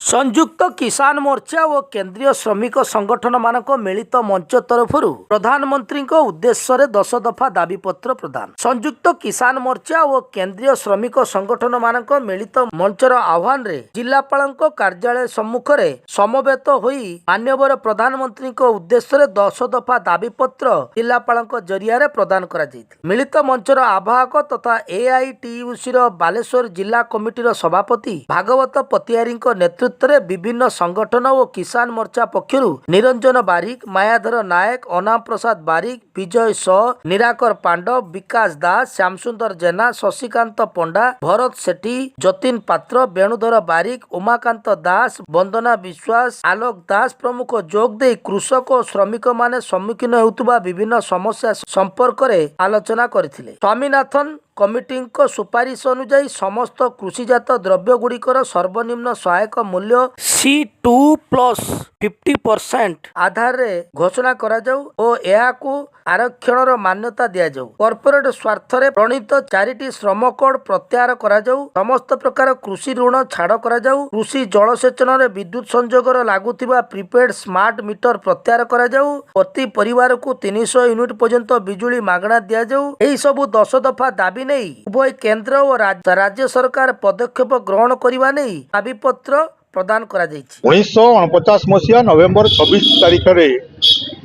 संयुक्त किसान मोर्चा और केंद्रीय श्रमिक संगठन मानक मिलित मंच तरफ प्रधानमंत्री उद्देश्य 10 दफा दाबीपत्र प्रदान। संयुक्त किसान मोर्चा और केंद्रीय श्रमिक संगठन मानक मिलित मंचर आह्वान रे जिलापाल कार्यालय सम्मुख में समवेत होई माननीय प्रधानमंत्री उद्देश्य 10 दफा दाबीपत्र जिलापाल जरिया प्रदान करा जायछि। मिलित मंचर आवाहक तथा एआईटीयूसी बालेश्वर जिला कमिटीर सभापति भागवत पतियारी नेतृत्व विभिन्न संगठन और किसान मोर्चा पक्षरु निरंजन बारिक, मायाधर नायक, अनाम प्रसाद बारिक, विजय सह, निराकर पांडव, विकास दास, श्यामसुंदर जेना, शशिकांत पंडा, भरत सेठी, जतिन पात्र, वेणुधर बारिक, उमाकांत दास, वंदना विश्वास, आलोक दास प्रमुख जोग दे कृषक और श्रमिक माने सम्मुखीन होउतबा विभिन्न समस्या संपर्क में आलोचना करथिले। स्वामीनाथन कमिटी सुपारिश अनुजाई समस्त कृषिजात द्रव्य गुड़िकर सर्वनिम्न सहायक मूल्य C2+50% आधार रे घोषणा करा जाऊ और याकू आरक्षण मान्यता दिया जाऊ। कॉर्पोरेट स्वार्थ रे प्रणीत 4टी श्रम कोड प्रत्याहार करा जाऊ। समस्त प्रकार कृषि ऋण छाड़ करा जाऊ। कृषि जलसेचन रे विद्युत संयोगर लागुथिबा प्रीपेड स्मार्ट मीटर प्रत्याहार करा जाऊ। प्रति परिवार को 300 यूनिट पर्यंत बिजुली मागणा दिया जाऊ। एही सबु 10 दफा दाबी नहीं उभय केंद्र और राज्य सरकार पदक्षेप ग्रहण करने नहीं दाबीपत्र प्रदान करा जायछि। 1949 मसीहा नवेम्बर 26 तारिख रे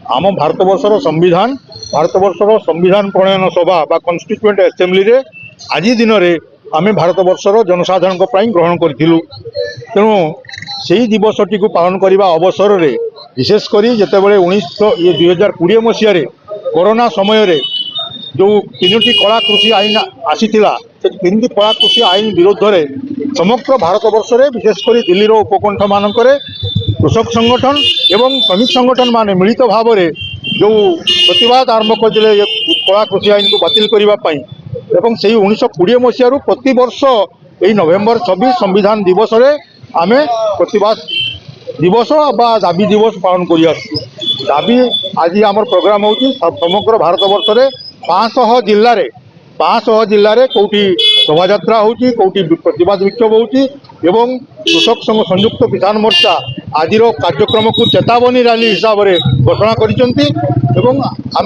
आम भारतवर्षर संविधान प्रणयन सभा बा कन्स्टिट्यूएंट असेंबली रे आज दिन में आम भारतवर्षर जनसाधारण ग्रहण करूँ। तेणु से दिवसटी को पालन करने अवसर में विशेषकर जितेबाला 2020 मसीह कोरोना समय रे जो 3टी कला कृषि आईन आसीथिला से 3टी कला कृषि आईन विरोध में समग्र भारतवर्ष में विशेषकर दिल्लीर उपकंठ मानक कृषक संगठन एवं श्रमिक संगठन माने मिलित भाव में जो प्रतिवाद आरंभ करते कला कृषि आईन को बातिल करने एवं से 1920 मसीह प्रति वर्ष यही नवेम्बर 26 संविधान दिवस रे आमे प्रतिवाद दिवस बा दाबी दिवस पालन कर दाबी आज आम प्रोग्राम हो समग्र भारतवर्ष में 500 जिले रे कौटी शोभा यात्रा होची, कौटी प्रतिवाद विक्षोभ होची एवं कृषक संघ संयुक्त किसान मोर्चा आज कार्यक्रम को चेतावनी रैली हिसाब से घोषणा करिसेंती एवं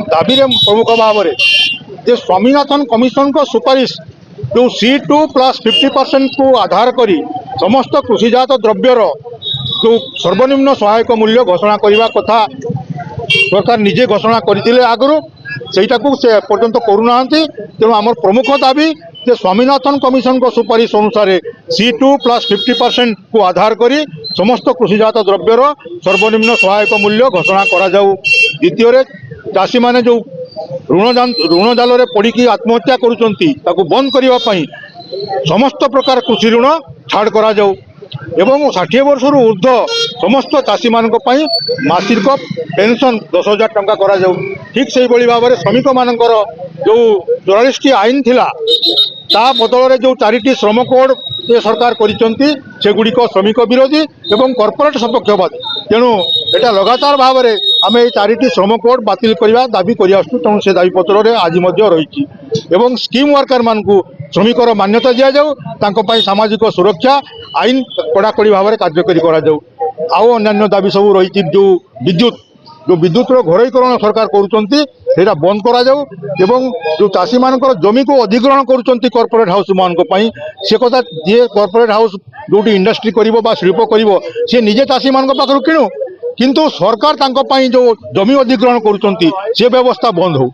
दाबी प्रमुख भाव में जे स्वामीनाथन कमिशन को सुपारिश जो C2+50% को आधार करी समस्त कृषिजात द्रव्यर जो सर्वनिम्न सहायक मूल्य घोषणा करने कथा सरकार निजे घोषणा करते आगु सेटा को से पर्यंत करूना। तेणु आम प्रमुख दाबी जे स्वामीनाथन कमिशन को सुपारिश अनुसार C2+50% को आधार करी समस्त कृषिजात द्रव्यर सर्वनिम्न सहायक मूल्य घोषणा करा जाऊ। द्वितीय चाषी माने जो ऋण जाल रे पड़ी आत्महत्या करुचंती ताकू बंद करने समस्त प्रकार कृषि ऋण छाड़ करा जाऊ एवं 60 वर्ष ऊर्ध्व समस्त चाषी मानक पई मासिक पेंशन 10,000 टंका करा जाऊ। ठीक से भाव में श्रमिक मानकर जो 44टी आईन थिला ता बदल में जो 4टी श्रम कोड ये सरकार करिसंती सेगुड़िक श्रमिक विरोधी एवं कॉर्पोरेट सपक्षपाती। तेणु एटा लगातार भाव में आम ये 4टी श्रम कोड बातिल करने दाबी कर आसु। तेणु से दाबीपत्र में आज रही एवं स्कीम वर्कर मानू श्रमिकर मान्यता दि जाऊ सामाजिक सुरक्षा आईन कड़ाकड़ी भाव में कार्यकारी करा जाऊ। आउ अन्य दाबी सब रही जो विद्युतर घरोईकरण सरकार करा बंद करा जाऊ एवं जो चाषी मानकर जमी को अधिग्रहण करुँच कॉर्पोरेट हाउस मान से कथा जी कॉर्पोरेट हाउस जो इंडस्ट्री कर शिल्प कर सी निजे चाषी मान पाखु किणु किंतु सरकार जो जमी अधिग्रहण करुँच से व्यवस्था बंद हो।